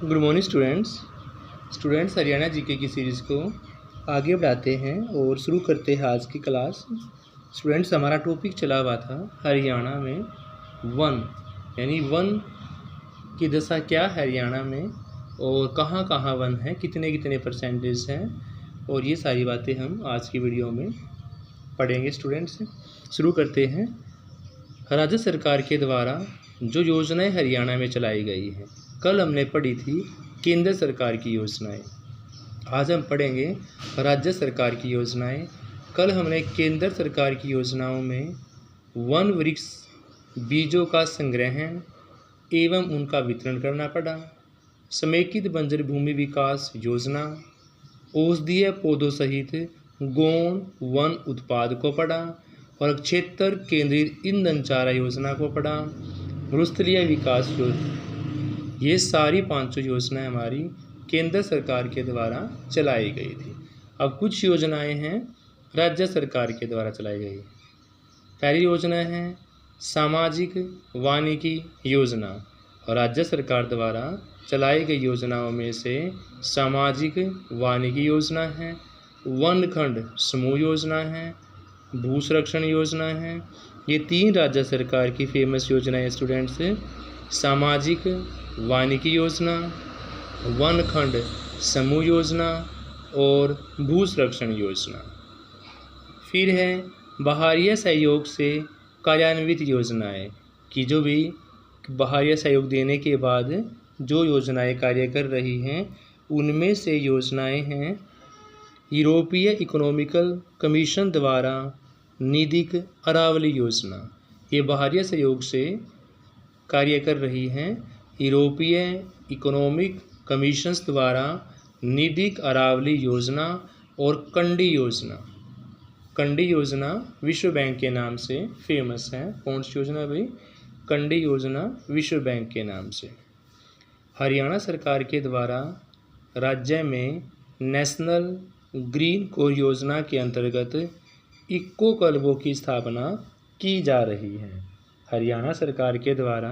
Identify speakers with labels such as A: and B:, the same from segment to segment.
A: Good morning students Haryana GK की series को आगे बढ़ाते हैं और शुरू करते हैं आज की क्लास। स्टूडेंट्स, हमारा टॉपिक चला हुआ था हरियाणा में वन, यानी वन की दशा क्या है हरियाणा में और कहाँ कहाँ वन है, कितने कितने परसेंटेज हैं, और ये सारी बातें हम आज की वीडियो में पढ़ेंगे। स्टूडेंट्स, शुरू करते हैं। राज्य सरकार के द्वारा जो योजनाएं हरियाणा में चलाई गई हैं, कल हमने पढ़ी थी केंद्र सरकार की योजनाएं, आज हम पढ़ेंगे राज्य सरकार की योजनाएं। कल हमने केंद्र सरकार की योजनाओं में वन वृक्ष बीजों का संग्रहण एवं उनका वितरण करना पड़ा, समेकित बंजर भूमि विकास योजना, औषधीय पौधों सहित गौण वन उत्पाद को पढ़ा और क्षेत्र केंद्रित ईंधन चारा योजना को पढ़ा, मरुस्थलीय विकास योजना। ये सारी पांचों योजनाएं हमारी केंद्र सरकार के द्वारा चलाई गई थी। अब कुछ योजनाएं हैं राज्य सरकार के द्वारा चलाई गई। पहली योजना है सामाजिक वानिकी योजना, और राज्य सरकार द्वारा चलाई गई योजनाओं में से सामाजिक वानिकी योजना है, वनखंड समूह योजना है, भू संरक्षण योजना है। ये तीन राज्य सरकार की फेमस योजनाएं स्टूडेंट्स, सामाजिक वानिकी योजना, वनखंड समूह योजना और भू संरक्षण योजना। फिर है बाहरी सहयोग से कार्यान्वित योजनाएं, कि जो भी बाहरी सहयोग देने के बाद जो योजनाएं कार्य कर रही हैं, उनमें से योजनाएं हैं यूरोपीय इकोनॉमिकल कमीशन द्वारा निधिक अरावली योजना। ये बाहरी सहयोग से कार्य कर रही हैं यूरोपीय इकोनॉमिक कमीशंस द्वारा निधिक अरावली योजना और कंडी योजना। कंडी योजना विश्व बैंक के नाम से फेमस है। कौन सी योजना भाई? कंडी योजना विश्व बैंक के नाम से। हरियाणा सरकार के द्वारा राज्य में नेशनल ग्रीन कोर योजना के अंतर्गत इक्को क्लबों की स्थापना की जा रही है। हरियाणा सरकार के द्वारा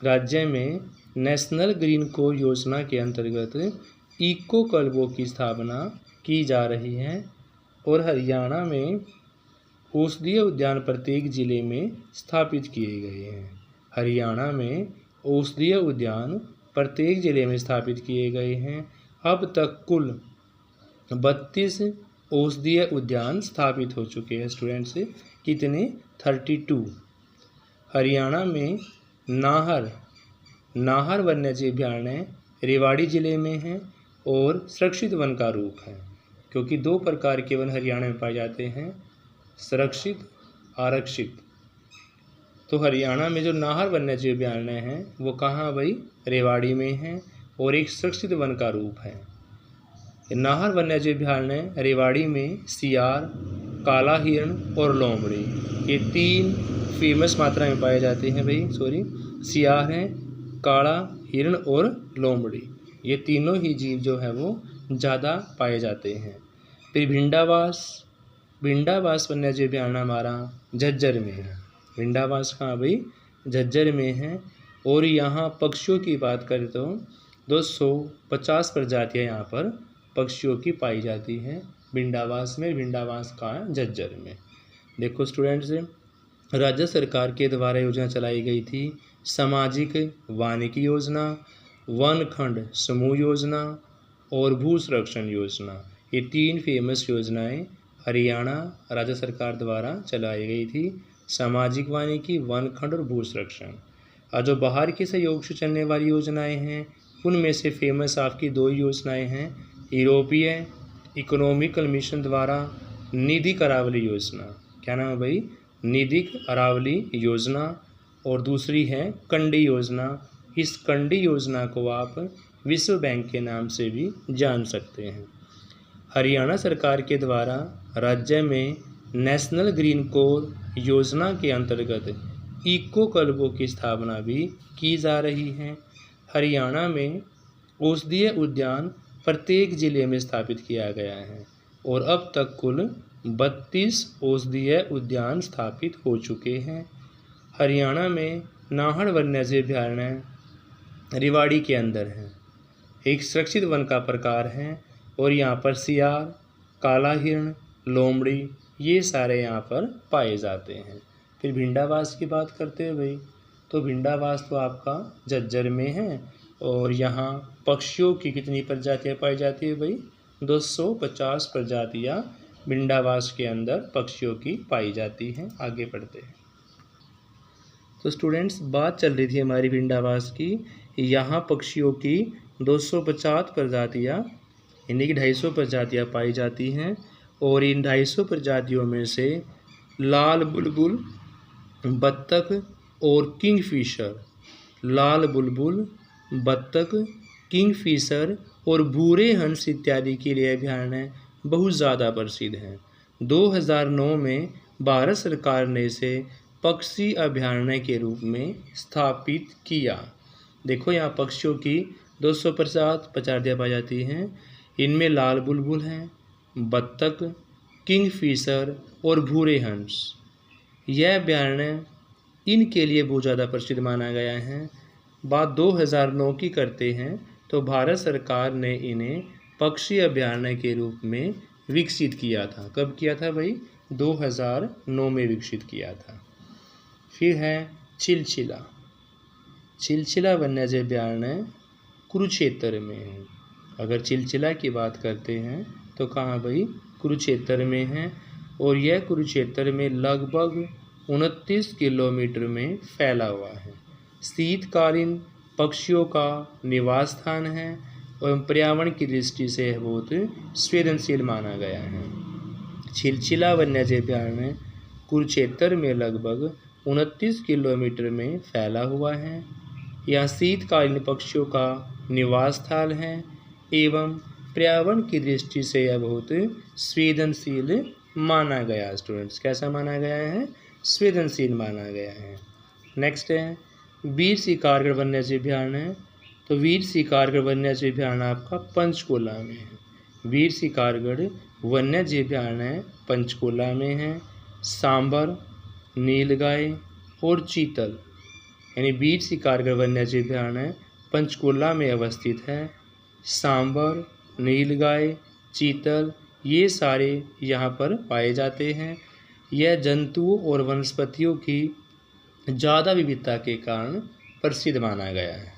A: राज्य में नेशनल ग्रीन कोर योजना के अंतर्गत इको क्लबों की स्थापना की जा रही है और हरियाणा में औषधीय उद्यान प्रत्येक जिले में स्थापित किए गए हैं। हरियाणा में औषधीय उद्यान प्रत्येक जिले में स्थापित किए गए हैं। अब तक कुल 32 औषधीय उद्यान स्थापित हो चुके हैं स्टूडेंट्स। कितने? 32। हरियाणा में नाहर वन्यजीव अभयारण्य रेवाड़ी जिले में है और सुरक्षित वन का रूप है, क्योंकि दो प्रकार के वन हरियाणा में पाए जाते हैं, सुरक्षित, आरक्षित। तो हरियाणा में जो नाहर वन्यजीव अभयारण्य है वो कहाँ भाई? रेवाड़ी में है और एक सुरक्षित वन का रूप है। नाहर वन्यजीव अभयारण्य रेवाड़ी में सियार, काला हिरण और लोमड़ी, ये तीन फेमस मात्रा में पाए जाते हैं भाई। सियार हैं, काला हिरण और लोमड़ी, ये तीनों ही जीव जो है वो ज़्यादा पाए जाते हैं। फिर भिंडावास वन्यजीव अभयारण्य हमारा झज्जर में है। भिंडावास कहाँ भाई? झज्जर में है। और यहाँ पक्षियों की बात करें तो 250 प्रजातियाँ यहाँ पर पक्षियों की पाई जाती हैं भिंडावास में। भिंडावास कहाँ है? झज्जर में। देखो स्टूडेंट्स, राज्य सरकार के द्वारा योजना चलाई गई थी सामाजिक वानिकी योजना, वनखंड समूह योजना और भू संरक्षण योजना। ये तीन फेमस योजनाएं हरियाणा राज्य सरकार द्वारा चलाई गई थी, सामाजिक वानिकी, वनखंड और भू संरक्षण। और जो बाहर के सहयोग से चलने वाली योजनाएं हैं, उनमें से फेमस आपकी दो योजनाएं हैं, यूरोपीय इकोनॉमिक कमीशन द्वारा निधिक अरावली योजना। क्या नाम है भाई? निधिक अरावली योजना। और दूसरी है कंडी योजना। इस कंडी योजना को आप विश्व बैंक के नाम से भी जान सकते हैं। हरियाणा सरकार के द्वारा राज्य में नेशनल ग्रीन कोर योजना के अंतर्गत इको क्लबों की स्थापना भी की जा रही है। हरियाणा में औषधीय उद्यान प्रत्येक जिले में स्थापित किया गया है और अब तक कुल 32 औषधीय उद्यान स्थापित हो चुके हैं। हरियाणा में नाहर वन्यजीव अभयारण्य रेवाड़ी के अंदर है, एक सुरक्षित वन का प्रकार है। और यहाँ पर सियार, काला हिरण, लोमड़ी ये सारे यहाँ पर पाए जाते हैं। फिर भिंडावास की बात करते हैं भाई, तो भिंडावास तो आपका झज्जर में है और यहाँ पक्षियों की कितनी प्रजातियाँ पाई जाती है भाई? 250 प्रजातियाँ भिंडावास के अंदर पक्षियों की पाई जाती हैं। आगे बढ़ते हैं। तो स्टूडेंट्स, बात चल रही थी हमारी भिंडावास की। यहाँ पक्षियों की 250 प्रजातियाँ यानी कि 250 प्रजातियाँ पाई जाती हैं। और इन 250 प्रजातियों में से लाल बुलबुल, बत्तख और किंगफिशर, लाल बुलबुल, बत्तख, किंगफिशर और भूरे हंस इत्यादि के लिए अभयारण्य बहुत ज़्यादा प्रसिद्ध हैं। 2009 में भारत सरकार ने इसे पक्षी अभयारण्य के रूप में स्थापित किया। देखो यहाँ पक्षियों की 250 प्रजातियाँ पाई जाती हैं। इनमें लाल बुलबुल हैं, बत्तख, किंगफिशर और भूरे हंस। यह अभयारण्य इनके लिए बहुत ज़्यादा प्रसिद्ध माना गया है। बात 2009 की करते हैं तो भारत सरकार ने इन्हें पक्षी अभयारण्य के रूप में विकसित किया था। कब किया था भाई? 2009 में विकसित किया था। फिर है चिलचिला। चिलचिला वन्यजीव अभयारण्य कुरुक्षेत्र में है। अगर चिलचिला की बात करते हैं तो कहाँ भाई? कुरुक्षेत्र में है। और यह कुरुक्षेत्र में लगभग 29 किलोमीटर में फैला हुआ है। शीतकालीन पक्षियों का निवास स्थान है और पर्यावरण की दृष्टि से यह बहुत संवेदनशील माना गया है। चिलचिला वन्यजीव अभयारण्य कुरुक्षेत्र में लगभग 29 किलोमीटर में फैला हुआ है। यह शीतकालीन पक्षियों का निवास स्थल है एवं पर्यावरण की दृष्टि से यह बहुत संवेदनशील माना गया है। स्टूडेंट्स, कैसा माना गया है? संवेदनशील माना गया है। नेक्स्ट है वीर शिकारगढ़ वन्यजीव अभयारण्य। तो वीर शिकारगढ़ वन्यजीव अभयारण्य आपका पंचकुला में है। वीर शिकारगढ़ वन्यजीव अभयारण्य पंचकुला में है। सांबर, नीलगाय और चीतल यानी वीर शिकारगढ़ वन्यजीव अभयारण्य पंचकुला में अवस्थित है। सांबर, नीलगाय, चीतल ये सारे यहाँ पर पाए जाते हैं। यह जंतुओं और वनस्पतियों की ज़्यादा विविधता के कारण प्रसिद्ध माना गया है।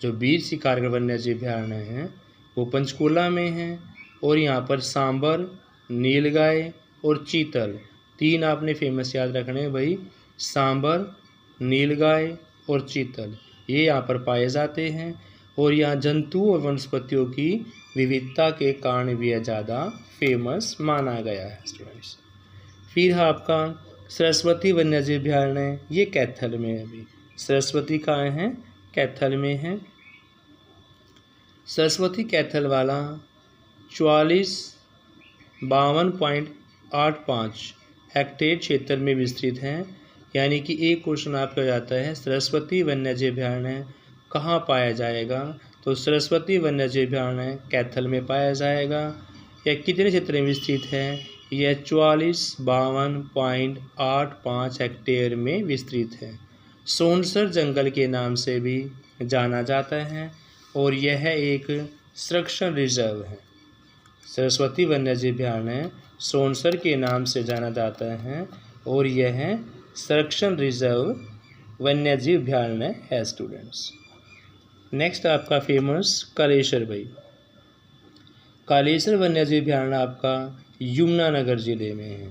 A: जो वीर शिकारगढ़ वन्यजीव अभयारण्य है वो पंचकुला में है। और यहाँ पर सांबर, नीलगाय और चीतल तीन आपने फेमस याद रखने हैं भाई। सांबर, नीलगाय और चीतल ये यहाँ पर पाए जाते हैं। और यहाँ जंतुओं और वनस्पतियों की विविधता के कारण भी यह ज़्यादा फेमस माना गया है। स्टूडेंट्स, फिर है आपका सरस्वती वन्यजीव अभयारण्य। ये कैथल में है अभी। सरस्वती कहाँ है? कैथल में है। सरस्वती कैथल वाला 52.85 हेक्टेयर क्षेत्र में विस्तृत है। यानी कि एक क्वेश्चन आपका जाता है सरस्वती वन्यजीव अभयारण्य कहाँ पाया जाएगा? तो सरस्वती वन्यजीव अभयारण्य कैथल में पाया जाएगा। यह कितने क्षेत्र में विस्तृत है? यह 52.85 हेक्टेयर में विस्तृत है। सोनसर जंगल के नाम से भी जाना जाता है और यह एक संरक्षण रिजर्व है। सरस्वती वन्यजीव अभयारण्य सोनसर के नाम से जाना जाता है और यह संरक्षण रिजर्व वन्यजीव अभयारण्य है। स्टूडेंट्स, नेक्स्ट आपका फेमस कालेश्वर भाई। कालेश्वर वन्यजीव अभयारण्य आपका यमुनानगर जिले में है।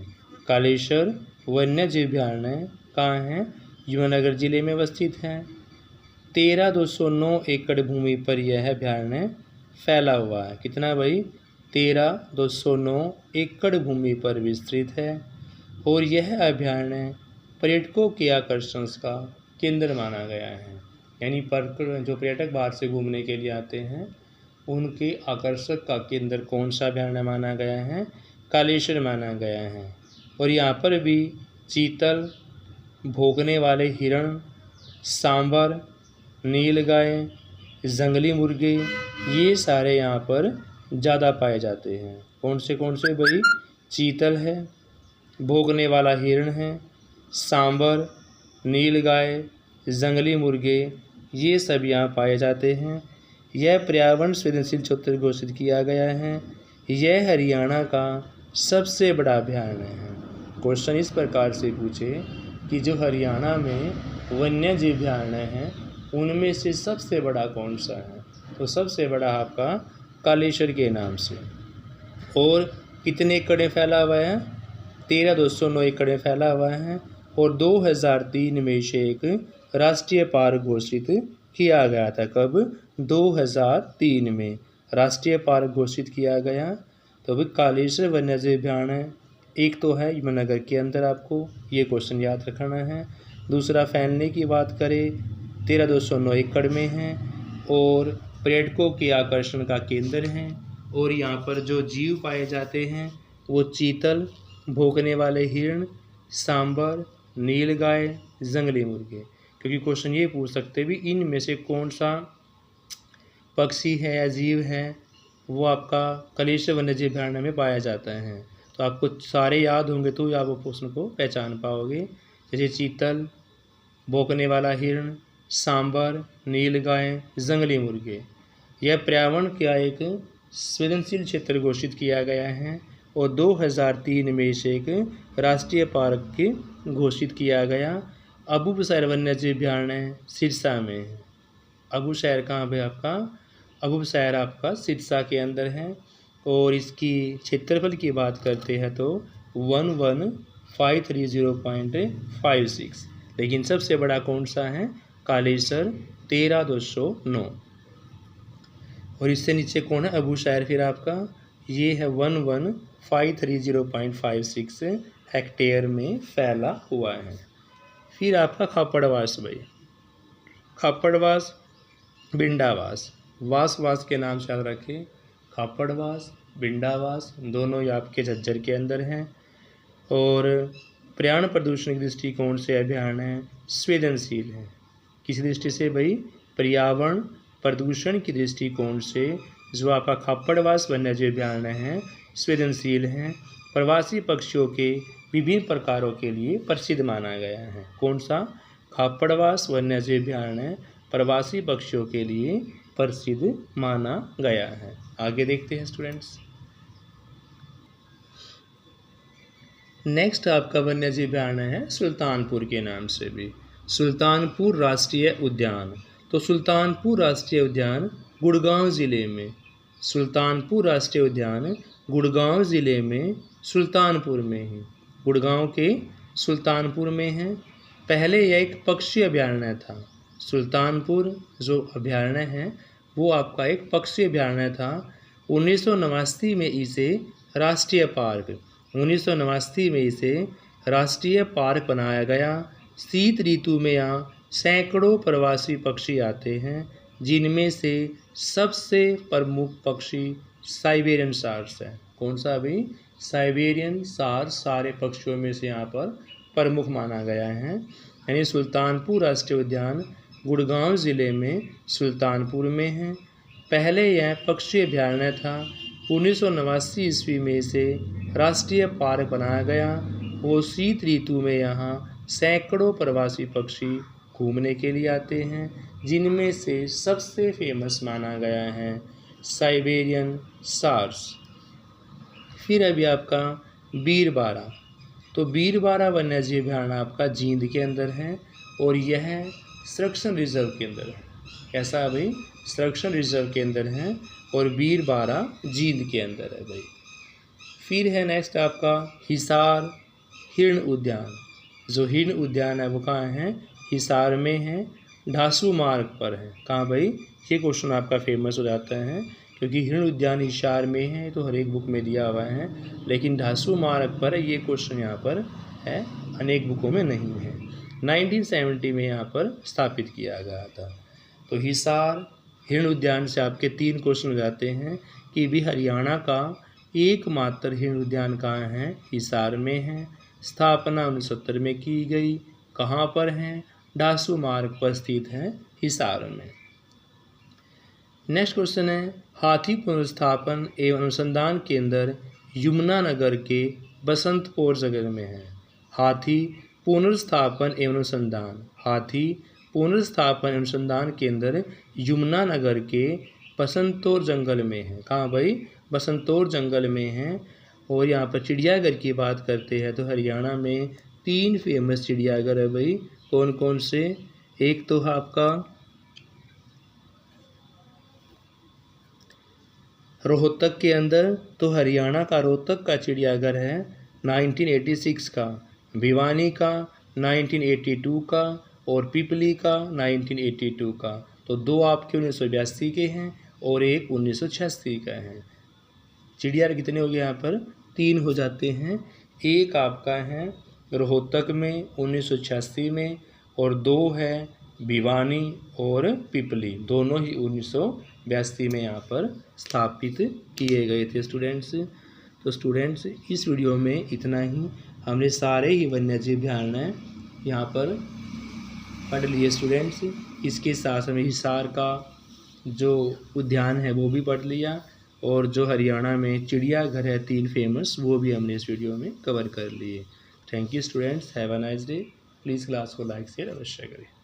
A: कालेश्वर वन्यजीव अभयारण्य कहाँ है? यमुनानगर जिले में अवस्थित है। 13,209 एकड़ भूमि पर यह अभयारण्य फैला हुआ है। कितना भाई? 13,209 एकड़ भूमि पर विस्तृत है। और यह अभयारण्य पर्यटकों के आकर्षण का केंद्र माना गया है। यानी जो पर्यटक बाहर से घूमने के लिए आते हैं उनके आकर्षक का केंद्र कौन सा अभयारण्य माना गया है? कालेश्वर माना गया है। और यहाँ पर भी चीतल, भौंकने वाले हिरण, सांबर, नीलगाय, जंगली मुर्गे ये सारे यहाँ पर ज़्यादा पाए जाते हैं। कौन से भाई? चीतल है, भौंकने वाला हिरण है, सांबर, नीलगाय, जंगली मुर्गे ये सब यहाँ पाए जाते हैं। यह पर्यावरण संवेदनशील क्षेत्र घोषित किया गया है। यह हरियाणा का सबसे बड़ा अभयारण्य है। क्वेश्चन इस प्रकार से पूछे कि जो हरियाणा में वन्य जीव अभयारण्य हैं उनमें से सबसे बड़ा कौन सा है, तो सबसे बड़ा आपका कालेश्वर के नाम से। और कितने एकड़ में फैला हुआ है, 13,209 एकड़ में फैला हुआ है। और 2003 में इसे एक राष्ट्रीय पार्क घोषित किया गया था। कब? 2003 में राष्ट्रीय पार्क घोषित किया गया। तो अभी कालेश्वर वन्यजीव अभयारण्य एक तो है यमुनानगर के अंदर, आपको ये क्वेश्चन याद रखना है। दूसरा फैलने की बात करें 13,209 एकड़ में है और पर्यटकों के आकर्षण का केंद्र है। और यहाँ पर जो जीव पाए जाते हैं वो चीतल, भौंकने वाले हिरण, सांबर, नीलगाय, जंगली मुर्गे। क्योंकि क्वेश्चन ये पूछ सकते भी इनमें से कौन सा पक्षी है या जीव है वो आपका कालेश्वर वन्यजीव अभयारण्य में पाया जाता है। तो आपको सारे याद होंगे तो आप प्रश्न को पहचान पाओगे। जैसे चीतल, भौंकने वाला हिरण, सांबर, नीलगाय, जंगली मुर्गे। यह पर्यावरण का एक संवेदनशील क्षेत्र घोषित किया गया है और 2003 में इसे एक राष्ट्रीय पार्क के घोषित किया गया। अबूबसैर वन्यजीव अभयारण्य सिरसा में है। अबूबसैर कहाँ पे आपका? अबूबसैर आपका सिरसा के अंदर है। और इसकी क्षेत्रफल की बात करते हैं तो 11,530.56। लेकिन सबसे बड़ा कौन सा है? कालेश्वर 13,209। और इससे नीचे कौन है? अबूबसैर फिर आपका ये है 11,530.56 हेक्टेयर में फैला हुआ है। फिर आपका खापड़वास भाई, खापड़वास, बिंडावास, वास के नाम से याद रखें। खापड़वास, बिंडावास दोनों ही आपके झज्जर के अंदर हैं। और पर्यावरण प्रदूषण की दृष्टिकोण से अभयारण्य संवेदनशील है। किसी दृष्टि से भाई? पर्यावरण प्रदूषण की दृष्टिकोण से जो आपका खापड़वास वन्यजीव अभयारण्य है संवेदनशील है। प्रवासी पक्षियों के विभिन्न प्रकारों के लिए प्रसिद्ध माना गया है। कौन सा? खापड़वास वन्यजीव अभयारण्य प्रवासी पक्षियों के लिए प्रसिद्ध माना गया है। आगे देखते हैं स्टूडेंट्स। नेक्स्ट आपका वन्यजीव अभयारण्य है सुल्तानपुर के नाम से भी, सुल्तानपुर राष्ट्रीय उद्यान। तो सुल्तानपुर राष्ट्रीय उद्यान गुड़गांव ज़िले में, सुल्तानपुर राष्ट्रीय उद्यान गुड़गांव ज़िले में सुल्तानपुर में है, गुड़गांव के सुल्तानपुर में है। पहले यह एक पक्षी अभयारण्य था। सुल्तानपुर जो अभयारण्य है वो आपका एक पक्षी अभयारण्य था। 1989 में इसे राष्ट्रीय पार्क 1989 में इसे राष्ट्रीय पार्क बनाया गया। शीत ऋतु में यहाँ सैकड़ों प्रवासी पक्षी आते हैं, जिनमें से सबसे प्रमुख पक्षी साइबेरियन सार्स है। कौन सा अभी? साइबेरियन सार्स सारे पक्षियों में से यहाँ पर प्रमुख माना गया है। यानी सुल्तानपुर राष्ट्रीय उद्यान गुड़गांव ज़िले में सुल्तानपुर में है। पहले यह पक्षी अभयारण्य था। 1989 ईस्वी में इसे राष्ट्रीय पार्क बनाया गया। वो शीत ऋतु में यहाँ सैकड़ों प्रवासी पक्षी घूमने के लिए आते हैं, जिनमें से सबसे फेमस माना गया है साइबेरियन सार्स। फिर अभी आपका बीरबारा, तो बीरबारा वन्यजीव अभयारण्य आपका जींद के अंदर है और यह संरक्षण रिजर्व के अंदर है। कैसा है भाई? संरक्षण रिजर्व के अंदर है और बीरबारा जींद के अंदर है भाई। फिर है नेक्स्ट आपका हिसार हिरण उद्यान। जो हिरण उद्यान है वो कहाँ है? हिसार में है, ढासू मार्ग पर है। कहाँ भाई? ये क्वेश्चन आपका फेमस हो जाता है क्योंकि हिरण उद्यान हिसार में है तो हर एक बुक में दिया हुआ है, लेकिन ढासू मार्ग पर ये क्वेश्चन यहाँ पर है, अनेक बुकों में नहीं है। 1970 में यहाँ पर स्थापित किया गया था। तो हिसार हिरण उद्यान से आपके 3 क्वेश्चन हो जाते हैं कि भी हरियाणा का एकमात्र हिरण उद्यान कहाँ है? हिसार में है। स्थापना 1970 में की गई। कहाँ पर है? ढासू मार्ग पर स्थित है, हिसार में। नेक्स्ट क्वेश्चन है हाथी पुनर्स्थापन एवं अनुसंधान केंद्र यमुनानगर के बसंतपुर जगह में है। हाथी पुनर्स्थापन एवं अनुसंधान, हाथी पुनर्स्थापन अनुसंधान केंद्र यमुनानगर के बसंतौर जंगल में है। कहाँ भाई? बसंतौर जंगल में है। और यहाँ पर चिड़ियाघर की बात करते हैं तो हरियाणा में 3 फेमस चिड़ियाघर है भाई। कौन कौन से? एक तो है आपका रोहतक के अंदर, तो हरियाणा का रोहतक का चिड़ियाघर है 1986 का, भिवानी का 1982 का और पिपली का 1982 का। तो 2 आपके 1982 के हैं और एक 1986 का है। चिड़ियाघर कितने हो गए यहाँ पर? 3 हो जाते हैं। एक आपका है रोहतक में 1986 में और 2 है भिवानी और पिपली, दोनों ही 1982 में यहाँ पर स्थापित किए गए थे स्टूडेंट्स। तो स्टूडेंट्स इस वीडियो में इतना ही। हमने सारे ही वन्यजीव अभयारण्य यहाँ पर पढ़ लिए स्टूडेंट्स। इसके साथ में हिसार का जो उद्यान है वो भी पढ़ लिया और जो हरियाणा में चिड़ियाघर है 3 फेमस वो भी हमने इस वीडियो में कवर कर लिए। Thank you students, have a nice day. Please class को लाइक शेयर अवश्य करें।